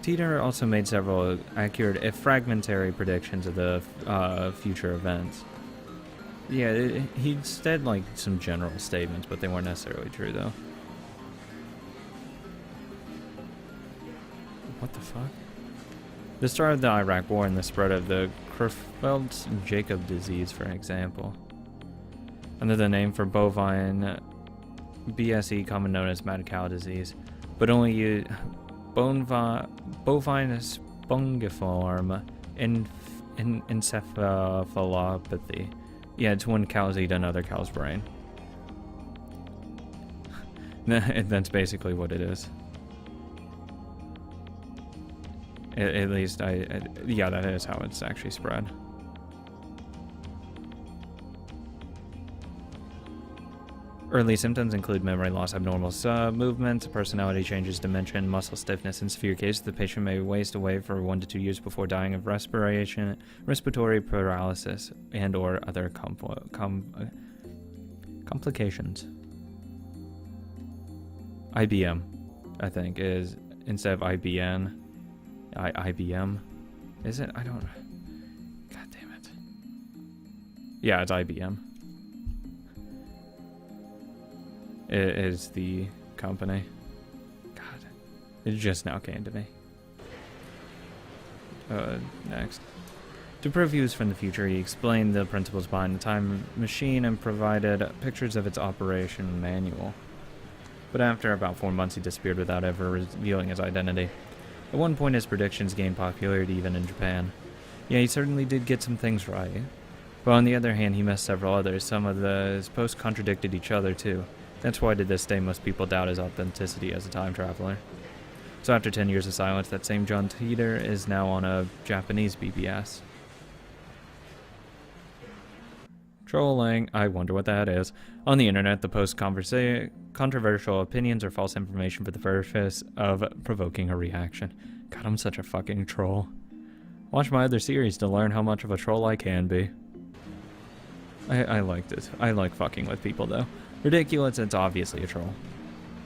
Titor also made several accurate, if fragmentary, predictions of the future events. Yeah, he said like some general statements, but they weren't necessarily true though. What the fuck? The start of the Iraq War and the spread of the Creutzfeldt-Jakob disease, for example. Under the name for bovine BSE, common known as mad cow disease, but only use bovine spongiform encephalopathy. Yeah, it's when cows eat another cow's brain. That's basically what it is. At least yeah, that is how it's actually spread. Early symptoms include memory loss, abnormal movements, personality changes, dementia, muscle stiffness. In severe cases, the patient may waste away for 1 to 2 years before dying of respiratory paralysis, and/or other complications. IBM, I think, is instead of IBN. IBM, is it? I don't. God damn it. Yeah, it's IBM. It is the company. God, it just now came to me. Next. To prove he was from the future, he explained the principles behind the time machine and provided pictures of its operation manual. But after about 4 months, he disappeared without ever revealing his identity. At one point, his predictions gained popularity even in Japan. Yeah, he certainly did get some things right. But on the other hand, he missed several others. Some of his posts contradicted each other, too. That's why to this day most people doubt his authenticity as a time traveler. So after 10 years of silence, that same John Titor is now on a Japanese BBS. Trolling, I wonder what that is. On the internet, the post controversial opinions or false information for the purpose of provoking a reaction. God, I'm such a fucking troll. Watch my other series to learn how much of a troll I can be. I liked it. I like fucking with people though. Ridiculous, it's obviously a troll.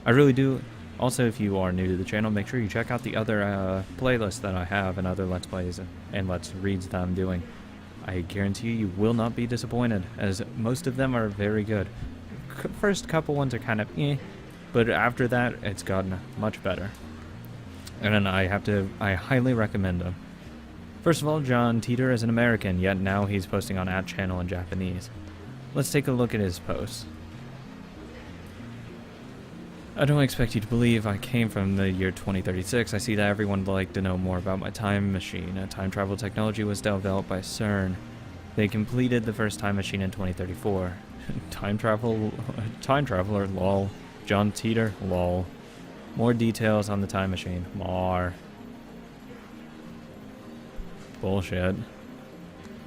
I really do. Also, if you are new to the channel, make sure you check out the other playlists that I have and other Let's Plays and Let's Reads that I'm doing. I guarantee you will not be disappointed, as most of them are very good. First couple ones are kind of eh, but after that, it's gotten much better. And I highly recommend them. First of all, John Titor is an American, yet now he's posting on @channel in Japanese. Let's take a look at his posts. I don't expect you to believe I came from the year 2036. I see that everyone would like to know more about my time machine. A time travel technology was developed by CERN. They completed the first time machine in 2034. Time traveler, lol. John Titor, lol. More details on the time machine. More. Bullshit.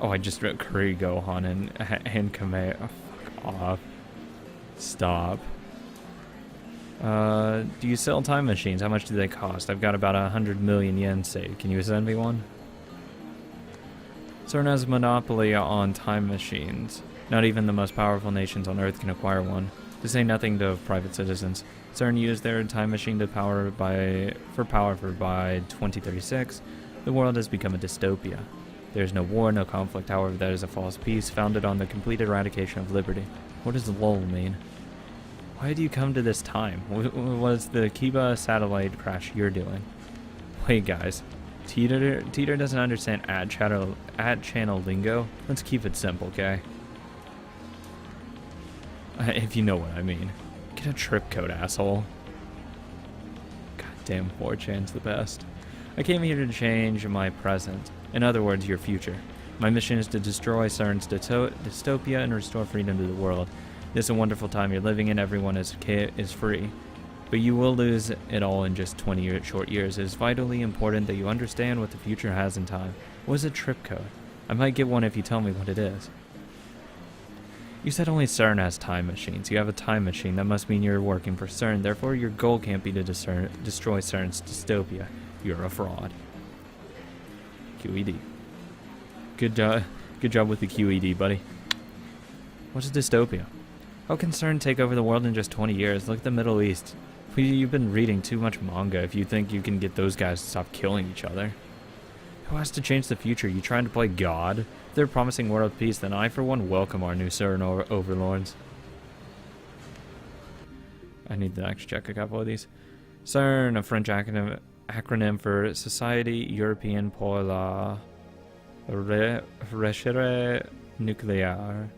Oh, I just wrote Curry Gohan and Kame. Oh, fuck off. Stop. Do you sell time machines? How much do they cost? I've got about 100 million yen saved. Can you send me one? CERN has a monopoly on time machines. Not even the most powerful nations on Earth can acquire one, to say nothing of private citizens. CERN used their time machine to by 2036, the world has become a dystopia. There is no war, no conflict, however, that is a false peace founded on the complete eradication of liberty. What does LOL mean? Why do you come to this time? Was the Kiba satellite crash you're doing? Wait, guys. Titor doesn't understand ad channel lingo? Let's keep it simple, okay? If you know what I mean. Get a trip code, asshole. Goddamn, 4chan's the best. I came here to change my present. In other words, your future. My mission is to destroy CERN's dystopia and restore freedom to the world. This is a wonderful time you're living in. Everyone is free. But you will lose it all in just 20 short years. It is vitally important that you understand what the future has in time. What is a trip code? I might get one if you tell me what it is. You said only CERN has time machines. You have a time machine. That must mean you're working for CERN. Therefore, your goal can't be to destroy CERN's dystopia. You're a fraud. QED. Good job with the QED, buddy. What's a dystopia? How can CERN take over the world in just 20 years? Look at the Middle East. You've been reading too much manga if you think you can get those guys to stop killing each other. Who has to change the future? You trying to play God? If they're promising world peace, then I, for one, welcome our new CERN overlords. I need to actually check a couple of these. CERN, a French acronym for Society Européenne pour la Recherche Nucléaire,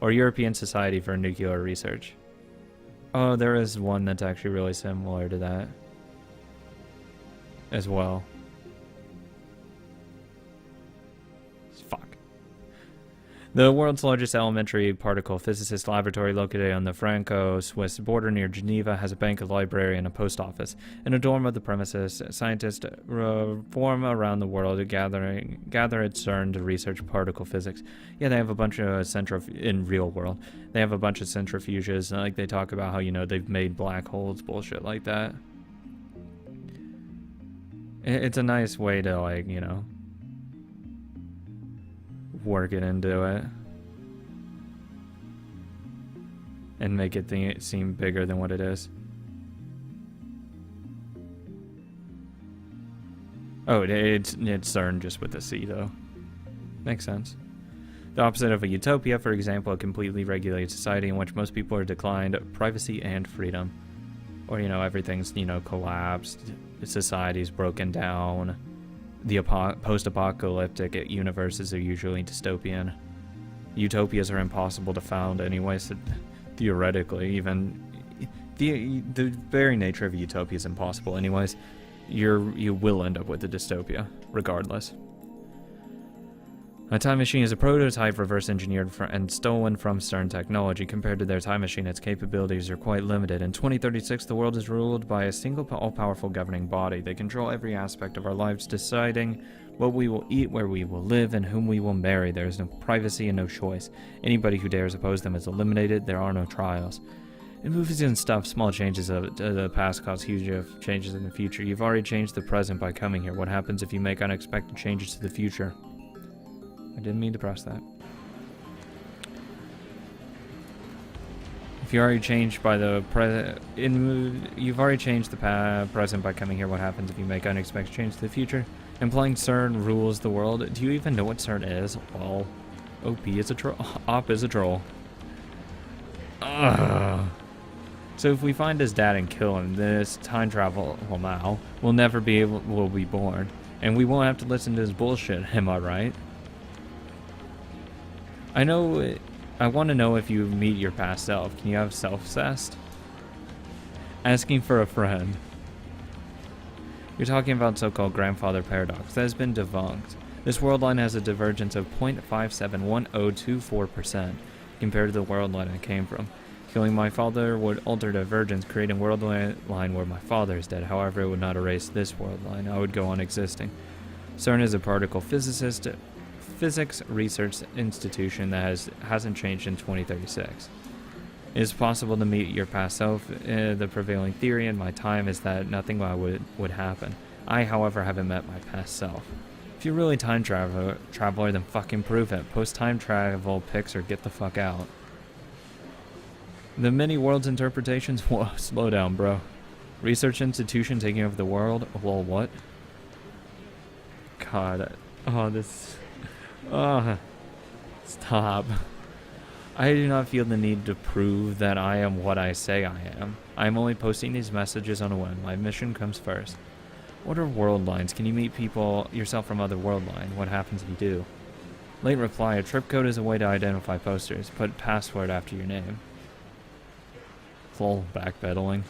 or European Society for Nuclear Research. Oh, there is one that's actually really similar to that as well. Fuck. The world's largest elementary particle physicist laboratory, located on the Franco-Swiss border near Geneva, has a bank, a library, and a post office. In a dorm of the premises, scientists form around the world to gather at CERN to research particle physics. Yeah, they have a bunch of in real world. They have a bunch of centrifuges, like they talk about how, you know, they've made black holes, bullshit like that. It's a nice way to, like, you know, work it into it and make it seem bigger than what it is. Oh, it's CERN just with a C though. Makes sense. The opposite of a utopia, for example, a completely regulated society in which most people are declined privacy and freedom. Or, you know, everything's, you know, collapsed, society's broken down. The post-apocalyptic universes are usually dystopian. Utopias are impossible to found anyway, so theoretically, even the very nature of a utopia is impossible anyways. You will end up with a dystopia, regardless. A time machine is a prototype reverse engineered and stolen from CERN technology. Compared to their time machine, its capabilities are quite limited. In 2036, the world is ruled by a single all-powerful governing body. They control every aspect of our lives, deciding what we will eat, where we will live, and whom we will marry. There is no privacy and no choice. Anybody who dares oppose them is eliminated. There are no trials. In movies and stuff, small changes of the past cause huge changes in the future. You've already changed the present by coming here. What happens if you make unexpected changes to the future? I didn't mean to press that. If you already changed by the you've already changed the present by coming here. What happens if you make unexpected change to the future? Implying CERN rules the world. Do you even know what CERN is? Well, OP is a troll. Op is a troll. Ugh. So if we find his dad and kill him, this time travel, well now, we'll be born. And we won't have to listen to his bullshit, am I right? I want to know if you meet your past self. Can you have self-assessed? Asking for a friend. You're talking about so-called grandfather paradox. That has been debunked. This world line has a divergence of 0.571024% compared to the world line I came from. Killing my father would alter divergence, creating a world line where my father is dead. However, it would not erase this world line. I would go on existing. CERN is a particle physics research institution that hasn't changed in 2036. It is possible to meet your past self. The prevailing theory in my time is that nothing would happen. I, however, haven't met my past self. If you're really time traveler, then fucking prove it. Post time travel pics or get the fuck out. The many worlds interpretations? Whoa, slow down, bro. Research institution taking over the world? Well, what? God. Oh, this... Stop. I do not feel the need to prove that I am what I say I am. I am only posting these messages on a whim. My mission comes first. What are world lines? Can you meet yourself from other world line? What happens if you do? Late reply. A trip code is a way to identify posters. Put password after your name. Full backpedaling.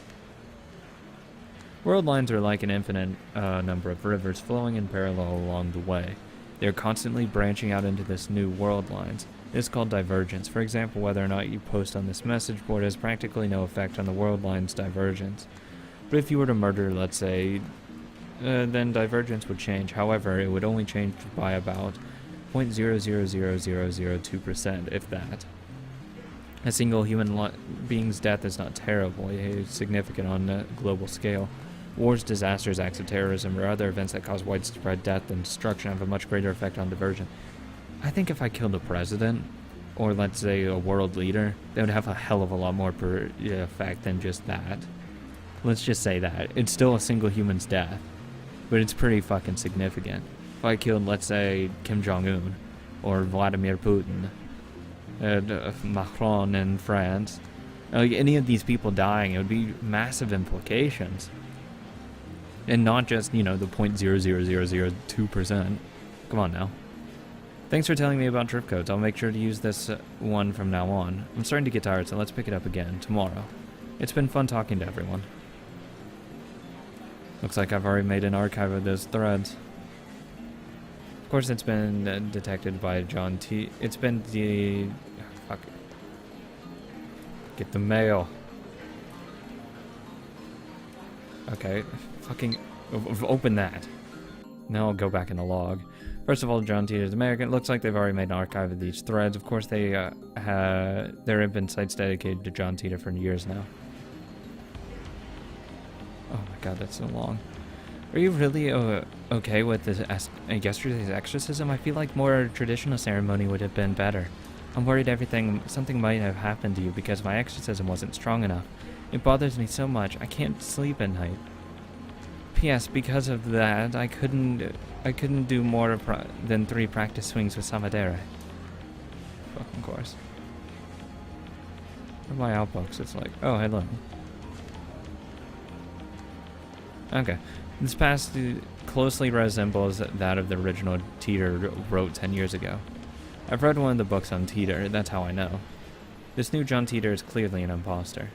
World lines are like an infinite number of rivers flowing in parallel along the way. They are constantly branching out into this new world lines. It is called divergence. For example, whether or not you post on this message board has practically no effect on the world line's divergence. But if you were to murder, let's say, then divergence would change. However, it would only change by about 0.000002%, if that. A single human being's death is not terrible. It is significant on a global scale. Wars, disasters, acts of terrorism, or other events that cause widespread death and destruction have a much greater effect on diversion. I think if I killed a president, or let's say a world leader, they would have a hell of a lot more effect than just that. Let's just say that. It's still a single human's death, but it's pretty fucking significant. If I killed, let's say, Kim Jong-un, or Vladimir Putin, Macron in France, like any of these people dying, it would be massive implications. And not just, you know, the 0.00002%. Come on now. Thanks for telling me about drift codes. I'll make sure to use this one from now on. I'm starting to get tired, so let's pick it up again tomorrow. It's been fun talking to everyone. Looks like I've already made an archive of those threads. Of course, it's been detected by John T. It's been the... fuck. Get the mail. Okay, fucking open that. Now I'll go back in the log. First of all, John Titor is American. It looks like they've already made an archive of these threads. Of course, there have been sites dedicated to John Titor for years now. Oh my god, that's so long. Are you really okay with this yesterday's exorcism? I feel like more traditional ceremony would have been better. I'm worried something might have happened to you because my exorcism wasn't strong enough. It bothers me so much, I can't sleep at night. P.S. Because of that, I couldn't do more than 3 practice swings with Samadere. Fucking course. For my outbox, it's like, oh, hello. Okay. This past closely resembles that of the original Titor wrote 10 years ago. I've read one of the books on Titor, that's how I know. This new John Titor is clearly an imposter.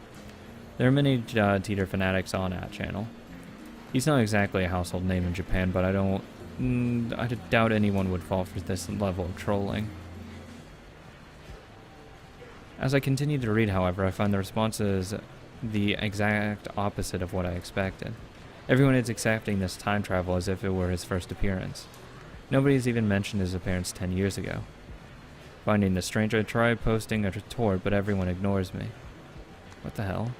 There are many Titor fanatics on that channel. He's not exactly a household name in Japan, but I doubt anyone would fall for this level of trolling. As I continue to read, however, I find the responses the exact opposite of what I expected. Everyone is accepting this time travel as if it were his first appearance. Nobody's even mentioned his appearance 10 years ago. Finding this strange, I try posting a retort, but everyone ignores me. What the hell?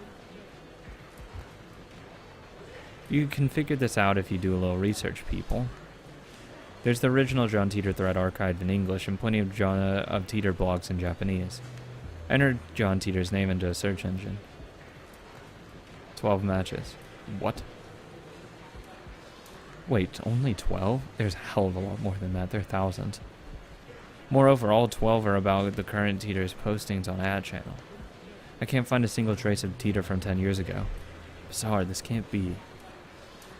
You can figure this out if you do a little research, people. There's the original John Titor thread archived in English and plenty of Titor blogs in Japanese. Enter John Titor's name into a search engine. 12 matches. What? Wait, only 12? There's a hell of a lot more than that. There are thousands. Moreover, all 12 are about the current Titor's postings on ad channel. I can't find a single trace of Titor from 10 years ago. Bizarre, this can't be.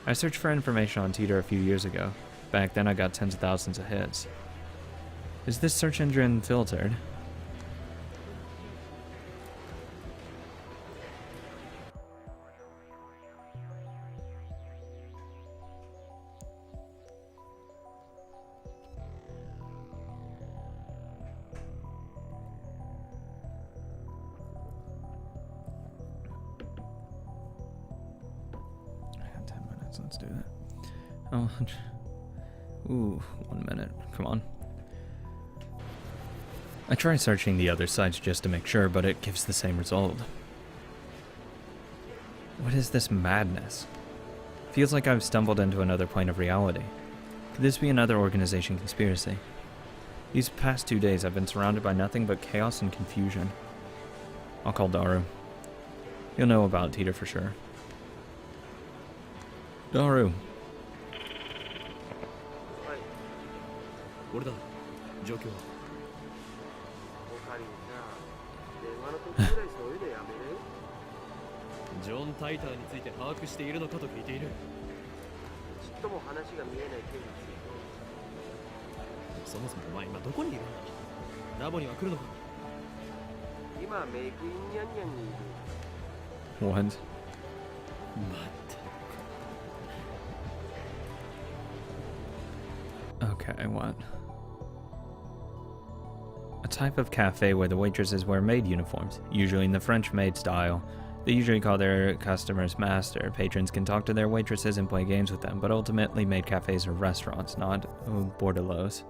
I searched for information on Titor a few years ago. Back then I got tens of thousands of hits. Is this search engine filtered? Let's do that. Oh, ooh, 1 minute. Come on. I try searching the other sites just to make sure, but it gives the same result. What is this madness? Feels like I've stumbled into another plane of reality. Could this be another organization conspiracy? These past 2 days I've been surrounded by nothing but chaos and confusion. I'll call Daru. He'll know about Titor for sure. Daru. 俺だ状況はジョン・タイターについて把握しているのかと聞いているちっとも話が見えない件についてそもそもお前今どこにいるんだラボには来るのか今メイクインニャンニャンにいる What? 待って Okay, what? A type of cafe where the waitresses wear maid uniforms, usually in the French maid style. They usually call their customers master. Patrons can talk to their waitresses and play games with them, but ultimately maid cafes are restaurants, not bordellos.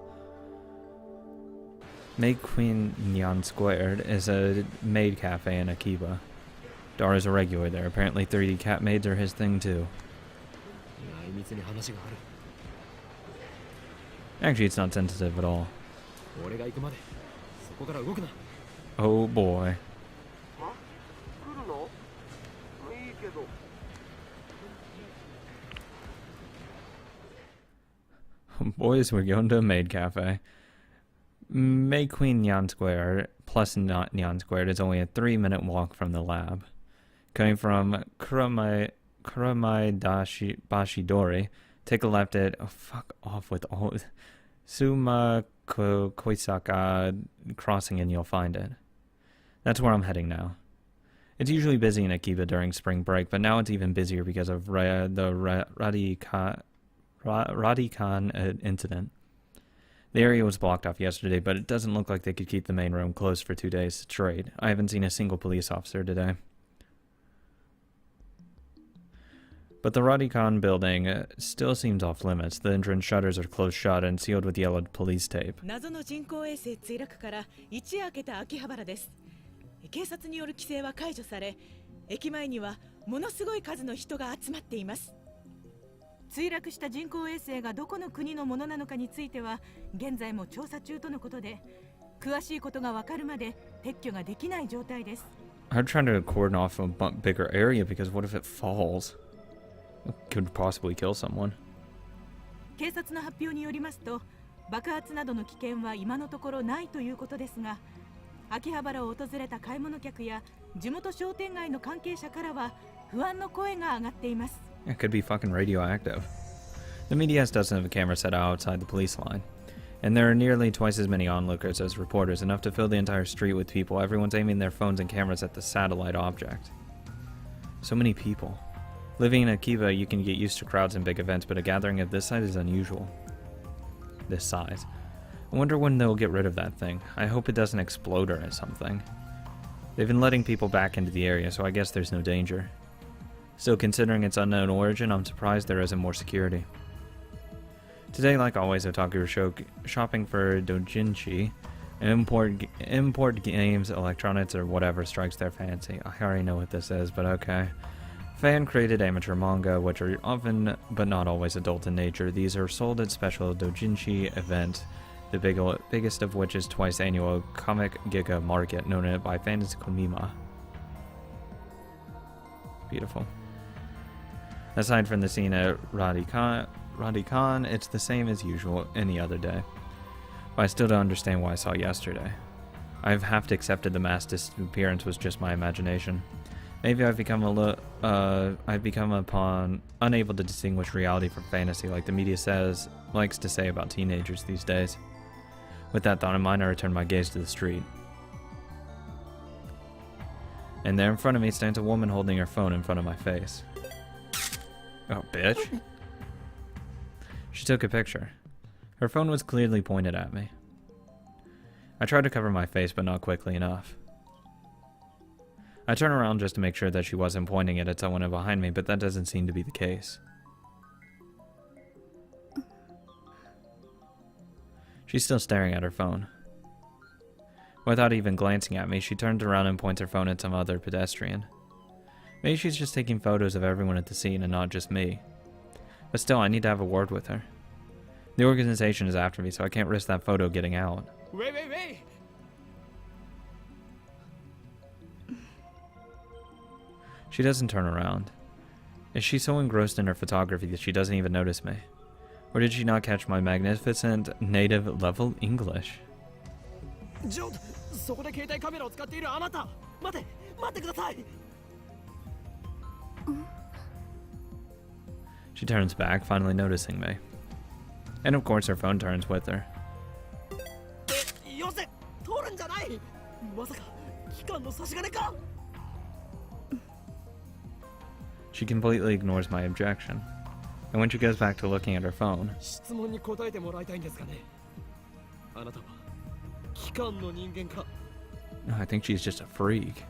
Maid Queen Nyan Squared is a maid cafe in Akiba. Daru's a regular there. Apparently 3D cat maids are his thing too. Actually, it's not sensitive at all. Oh boy. Boys, we're going to a maid cafe. May Queen Nyan Square plus Nyan Squared is only a 3-minute walk from the lab. Coming from Kuramai Bashidori, take a left at fuck off with all Suma Koisaka crossing and you'll find it. That's where I'm heading now. It's usually busy in Akiba during spring break, but now it's even busier because of the Radikan incident. The area was blocked off yesterday, but it doesn't look like they could keep the main room closed for 2 days straight. I haven't seen a single police officer today. But the Radikan building still seems off limits. The entrance shutters are closed shut and sealed with yellow police tape. 謎の人工衛星墜落から一夜明けた秋葉原です。警察による規制は解除され、駅前にはものすごい数の人が集まっています。墜落した人工衛星がどこの国のものなのかについては現在も調査中とのことで、詳しいことがわかるまで撤去ができない状態です。I'm trying to cordon off a bigger area because what if it falls? It could possibly kill someone. 警察の発表によりますと、爆発などの危険は今のところないということですが、秋葉原を訪れた買い物客や地元商店街の関係者からは不安の声が上がっています。It could be fucking radioactive. The media has dozens of a camera set out outside the police line, and there are nearly twice as many onlookers as reporters, enough to fill the entire street with people. Everyone's aiming their phones and cameras at the satellite object. So many people. Living in Akiba, you can get used to crowds and big events, but a gathering of this size is unusual. This size. I wonder when they'll get rid of that thing. I hope it doesn't explode or something. They've been letting people back into the area, so I guess there's no danger. Still, considering its unknown origin, I'm surprised there isn't more security. Today, like always, Otaku are shopping for doujinshi, import games, electronics, or whatever strikes their fancy. I already know what this is, but okay. Fan-created amateur manga, which are often, but not always, adult in nature. These are sold at special doujinshi events, the biggest of which is twice annual Comic Giga Market, known by fans as Komima. Beautiful. Aside from the scene at Radikan, it's the same as usual any other day. But I still don't understand what I saw yesterday. I've half accepted the mass disappearance was just my imagination. Maybe I've become unable to distinguish reality from fantasy, like the media likes to say about teenagers these days. With that thought in mind, I return my gaze to the street. And there in front of me stands a woman holding her phone in front of my face. Oh, bitch. She took a picture. Her phone was clearly pointed at me. I tried to cover my face, but not quickly enough. I turn around just to make sure that she wasn't pointing it at someone behind me, but that doesn't seem to be the case. She's still staring at her phone. Without even glancing at me, she turns around and points her phone at some other pedestrian. Maybe she's just taking photos of everyone at the scene and not just me. But still, I need to have a word with her. The organization is after me, so I can't risk that photo getting out. Wait! She doesn't turn around. Is she so engrossed in her photography that she doesn't even notice me? Or did she not catch my magnificent native-level English? John, そこで携帯カメラを使っているあなた、待ってください。She turns back, finally noticing me. And of course her phone turns with her. よせ、通るんじゃない。まさか機関の差し金か。She completely ignores my objection. And when she goes back to looking at her phone, 質問に答えてもらいたいんですがね。あなたは機関の人間か。I think she's just a freak.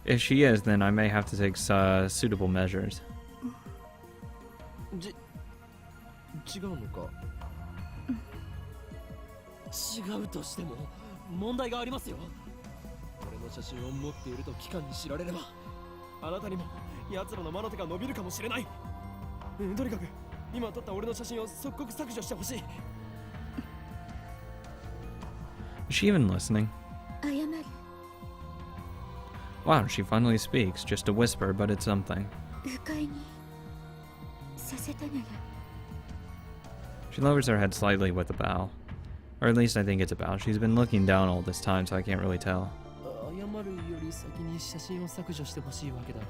If she is, then I may have to take suitable measures. 違うのか。違うとしても問題がありますよ。俺の写真を持っていると機関に知られれば、あなたにも奴らの魔の手が伸びるかもしれない。とにかく今撮った俺の写真を即刻削除してほしい。Is she even listening? Wow, she finally speaks. Just a whisper, but it's something. She lowers her head slightly with a bow. Or at least I think it's a bow. She's been looking down all this time, so I can't really tell. 謝るより先に写真を削除してほしいわけだが。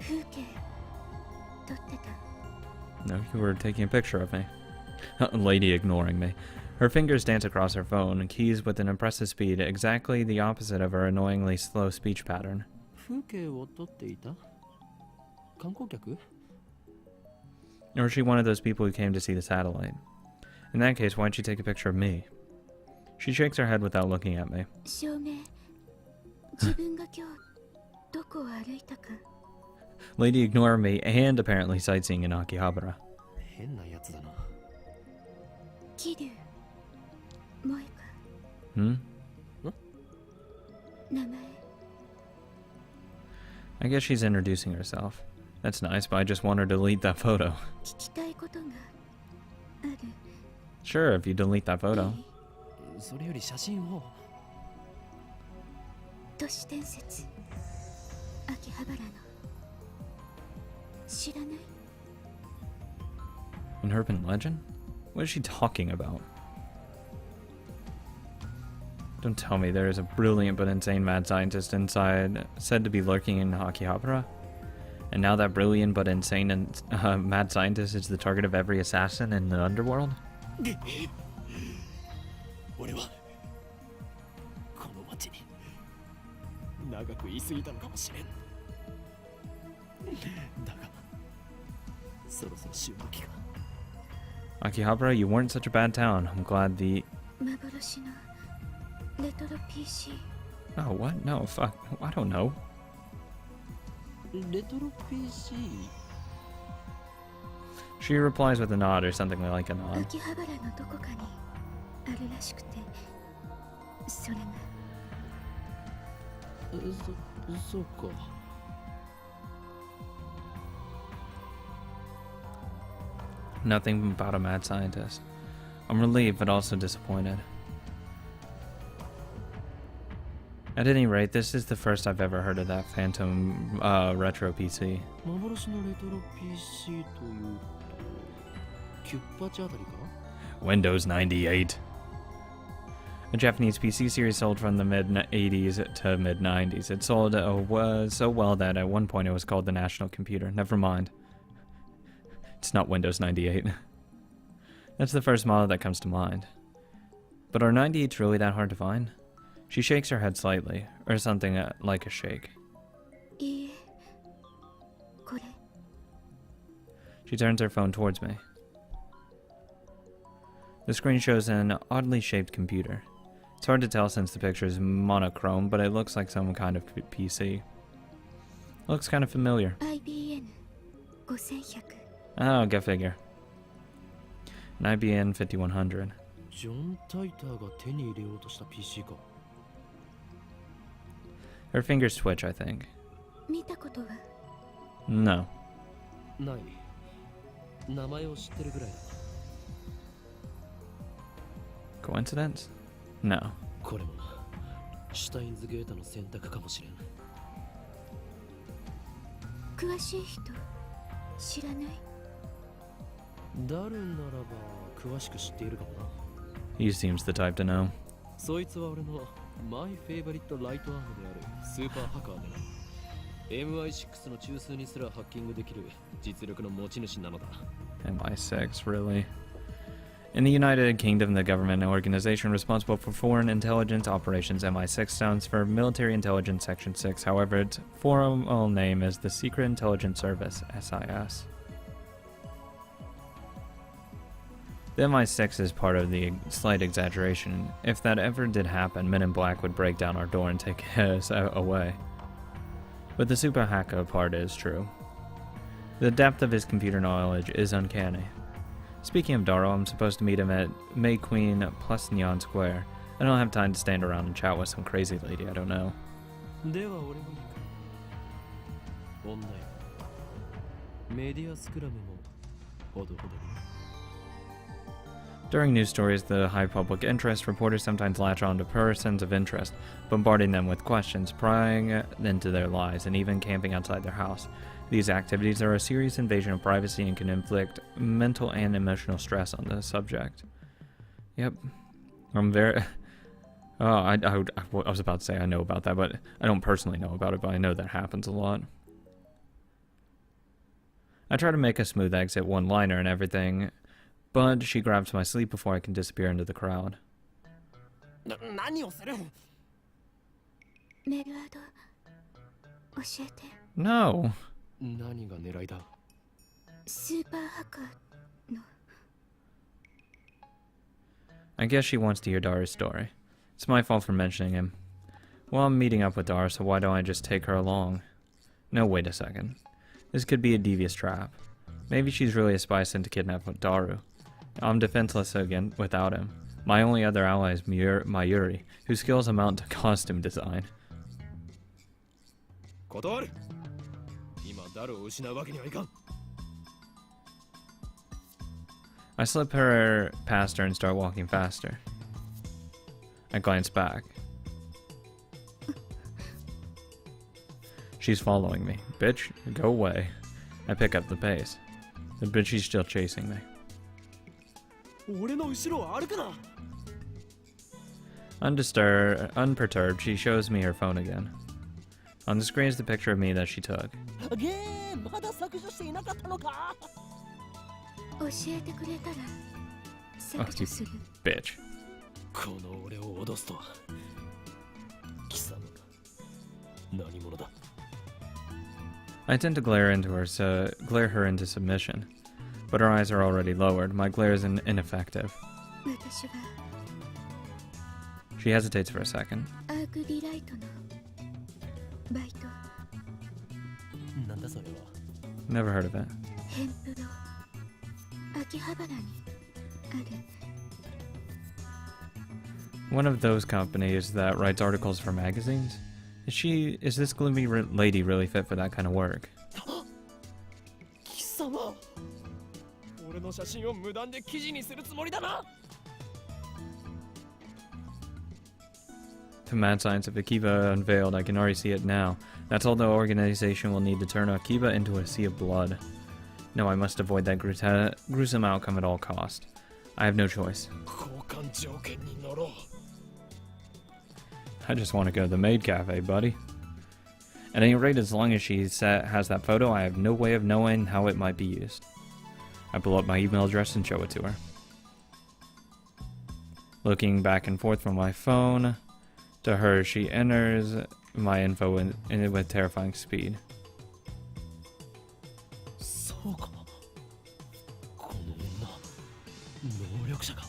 風景撮ってた。 No, you were taking a picture of me. Lady ignoring me. Her fingers dance across her phone, keys with an impressive speed, exactly the opposite of her annoyingly slow speech pattern. 風景を撮っていた？観光客？ Or is she one of those people who came to see the satellite? In that case, why'd she take a picture of me? She shakes her head without looking at me. 証明。自分が今日どこを歩いたか。 Lady ignoring me and apparently sightseeing in Akihabara. 変なやつだな。桐生萌か。Hmm? 名前。 I guess she's introducing herself. That's nice, but I just want her to delete that photo. 聞きたいことがある。 Sure, if you delete that photo. それより写真を。都市伝説。秋葉原の。知らない？ An urban legend? What is she talking about? Don't tell me there is a brilliant but insane mad scientist inside, said to be lurking in Akihabara? And now that brilliant but insane and mad scientist is the target of every assassin in the underworld? 俺はこの町に長く居すぎたのかもしれん。だがそろそろ終了期が。 Akihabara, you weren't such a bad town. I'm glad the... 幻のレトロ PC。 Oh, what? No, fuck. I don't know. レトロ PC？ She replies with a nod or something like a nod. 秋葉原のどこかにあるらしくて、それが。そうか。 Nothing about a mad scientist. I'm relieved but also disappointed. At any rate, this is the first I've ever heard of that Phantom retro PC. 幻のレトロ PC というと、キュッパチあたりか？ Windows 98. A Japanese PC series sold from the mid-80s to mid-90s. It sold so well that at one point it was called the National Computer. Never mind. It's not Windows 98. That's the first model that comes to mind. But are 98s really that hard to find? She shakes her head slightly, or something like a shake. いいえ、これ。 She turns her phone towards me. The screen shows an oddly shaped computer. It's hard to tell since the picture is monochrome, but it looks like some kind of PC. Looks kind of familiar. IBM 5100。 Oh, go figure. An IBM 5100. ジョン・タイターが手に入れようとした PC か。 Her fingers twitch, I think. 見たことは？ No. ない。名前を知ってるぐらいだ。 Coincidence? No. これもシュタインズゲートの選択かもしれん。詳しい人知らない？ ダルンならば詳しく知っているかもな。 He seems the type to know. そいつは俺のマイフェイバリットライトアームであるスーパーハッカーでな。MI6 の中枢にすらハッキングできる実力の持ち主なのだ。 MI6, really? In the United Kingdom, the government organization responsible for foreign intelligence operations, MI6 stands for Military Intelligence Section 6. However, its formal name is the Secret Intelligence Service, SIS. The MI6 is part of the slight exaggeration. If that ever did happen, Men in Black would break down our door and take us away. But the super hacker part is true. The depth of his computer knowledge is uncanny. Speaking of Daro, I'm supposed to meet him at May Queen plus Neon Square. I don't have time to stand around and chat with some crazy lady I don't know. では俺もいいか。問題。メディアスクラムもほどほどに。 During news stories, the high public interest, reporters sometimes latch on to persons of interest, bombarding them with questions, prying into their lives, and even camping outside their house. These activities are a serious invasion of privacy and can inflict mental and emotional stress on the subject. Yep. I'm very... Oh, I was about to say I know about that, but I don't personally know about it, but I know that happens a lot. I try to make a smooth exit, one-liner and everything, but she grabs my sleeve before I can disappear into the crowd. 何をする? メルアド教えて。 No. 何が狙いだ? スーパーハッカーの。 I guess she wants to hear Dara's story. It's my fault for mentioning him. Well, I'm meeting up with Dara, so why don't I just take her along? No, wait a second. This could be a devious trap. Maybe she's really a spy sent to kidnap Daru. I'm defenseless again without him. My only other ally is Mayuri, whose skills amount to costume design. 断る. 今ダルを失うわけにはいかん. I slip her past her and start walking faster. I glance back. She's following me. Bitch, go away. I pick up the pace. But she's still chasing me. 俺の後ろを歩くな. Unperturbed, she shows me her phone again. On the screen is the picture of me that she took. ゲーまだ削除していなかったのか? 教えてくれたら削除する。 Bitch. この俺を脅すとは。貴様何者だ? I tend to glare her into submission, but her eyes are already lowered. My glare is ineffective. 私は She hesitates for a second. アークディライトのバイト。なんだそれは? Never heard of it. ヘンプロ秋葉原にある。 One of those companies that writes articles for magazines? Is this gloomy lady really fit for that kind of work? 貴様俺の写真を無断で記事にするつもりだな. The mad science of Akiba unveiled, I can already see it now. That's all the organization will need to turn Akiba into a sea of blood. No, I must avoid that gruesome outcome at all cost. I have no choice. 交換条件に乗ろう. I just want to go to the maid cafe, buddy. At any rate, as long as she has that photo, I have no way of knowing how it might be used. I pull up my email address and show it to her. Looking back and forth from my phone, to her, she enters my info in it with terrifying speed. そうか。この女、能力者か。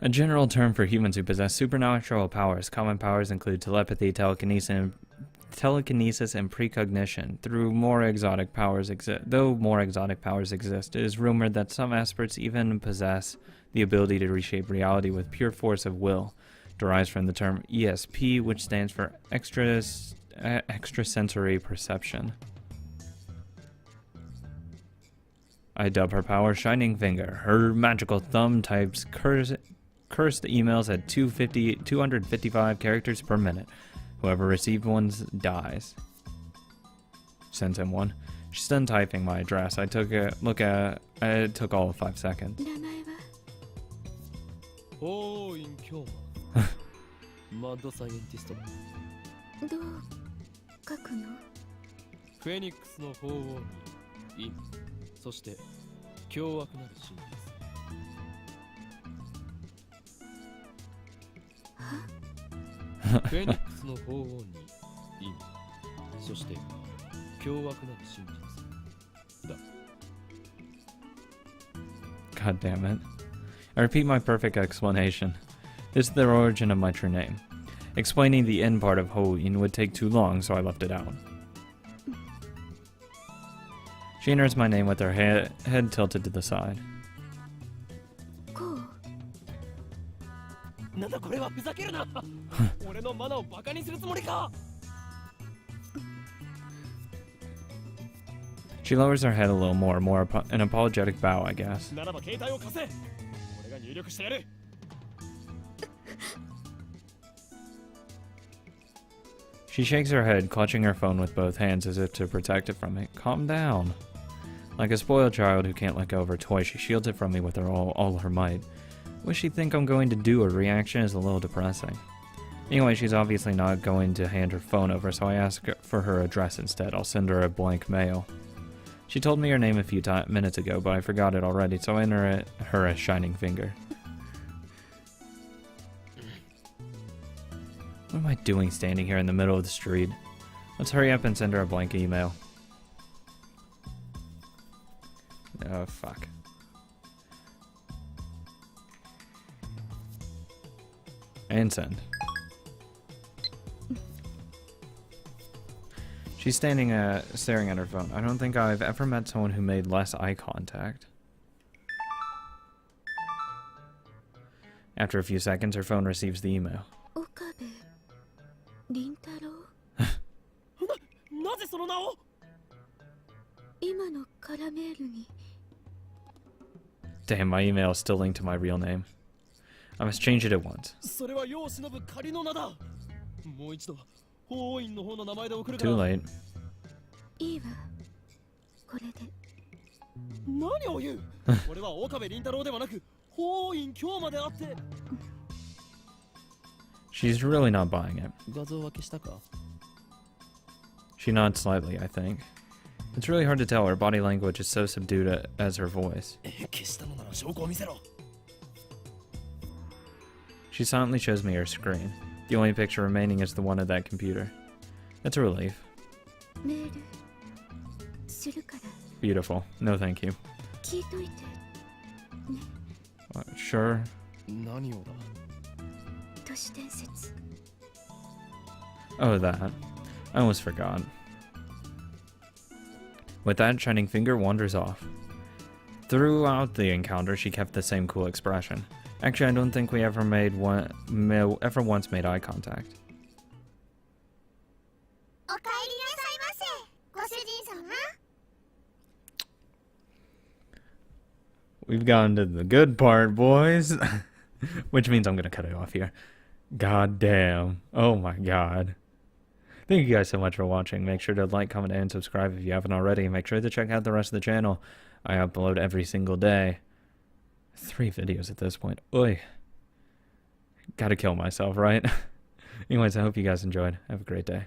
A general term for humans who possess supernatural powers. Common powers include telepathy, telekinesis, and precognition. Though more exotic powers exist, it is rumored that some experts even possess the ability to reshape reality with pure force of will. Derives from the term ESP, which stands for extrasensory perception. I dub her power Shining Finger. Her magical thumb types cursed emails at 255 characters per minute. Whoever received one dies. Sends him one. She's done typing my address. It took all of 5 seconds. 名前はおーいん今日マッドサイエンティストだ。どう書くの？フェニックスの鳳凰に陰、そして凶悪なる真実。フェニックスの鳳凰に陰、そして凶悪なる真実だ。 God damn it. I repeat my perfect explanation. This is the origin of my true name. Explaining the end part of Houyin would take too long, so I left it out. She enters my name with her head tilted to the side. こう。なんだこれは、ふざけるな。俺のマナをバカにするつもりか。 She lowers her head a little more an apologetic bow, I guess. ならば携帯を貸せ。俺が入力してやる。She shakes her head, clutching her phone with both hands as if to protect it from me. Calm down. Like a spoiled child who can't let go of her toy, she shields it from me with all her might. What she think I'm going to do? Her reaction is a little depressing. Anyway, she's obviously not going to hand her phone over, so I ask for her address instead. I'll send her a blank mail. She told me her name a few minutes ago, but I forgot it already, so I enter her a shining finger. What am I doing standing here in the middle of the street? Let's hurry up and send her a blank email. Oh, fuck. And send. She's standing, staring at her phone. I don't think I've ever met someone who made less eye contact. After a few seconds, her phone receives the email. Okabe Rintaro. なぜその名を？今のカラメールに Damn, my email is still linked to my real name. I must change it at once. それは世を忍ぶ仮の名だ。もう一度法院の方の名前で送るから。 Too late. いいわこれで。何を言う？俺は岡部倫太郎ではなく法院今日まであって。 She's really not buying it. 画像は消したか？ She nods slightly, I think. It's really hard to tell. Her body language is so subdued as her voice. 消したのなら証拠を見せろ。 She silently shows me her screen. The only picture remaining is the one of that computer. It's a relief. メールするから Beautiful. No thank you. 聞いといて。 Sure. 何をだ？都市伝説。 Oh, that. I almost forgot. With that, Shining Finger wanders off. Throughout the encounter, she kept the same cool expression. Actually, I don't think we ever once made eye contact. おかえりなさいませご主人様。 We've gotten to the good part, boys. Which means I'm gonna cut it off here. God damn. Oh my god. Thank you guys so much for watching. Make sure to like, comment, and subscribe if you haven't already. Make sure to check out the rest of the channel. I upload every single day. 3 videos at this point. Oy. Gotta kill myself, right? Anyways, I hope you guys enjoyed. Have a great day.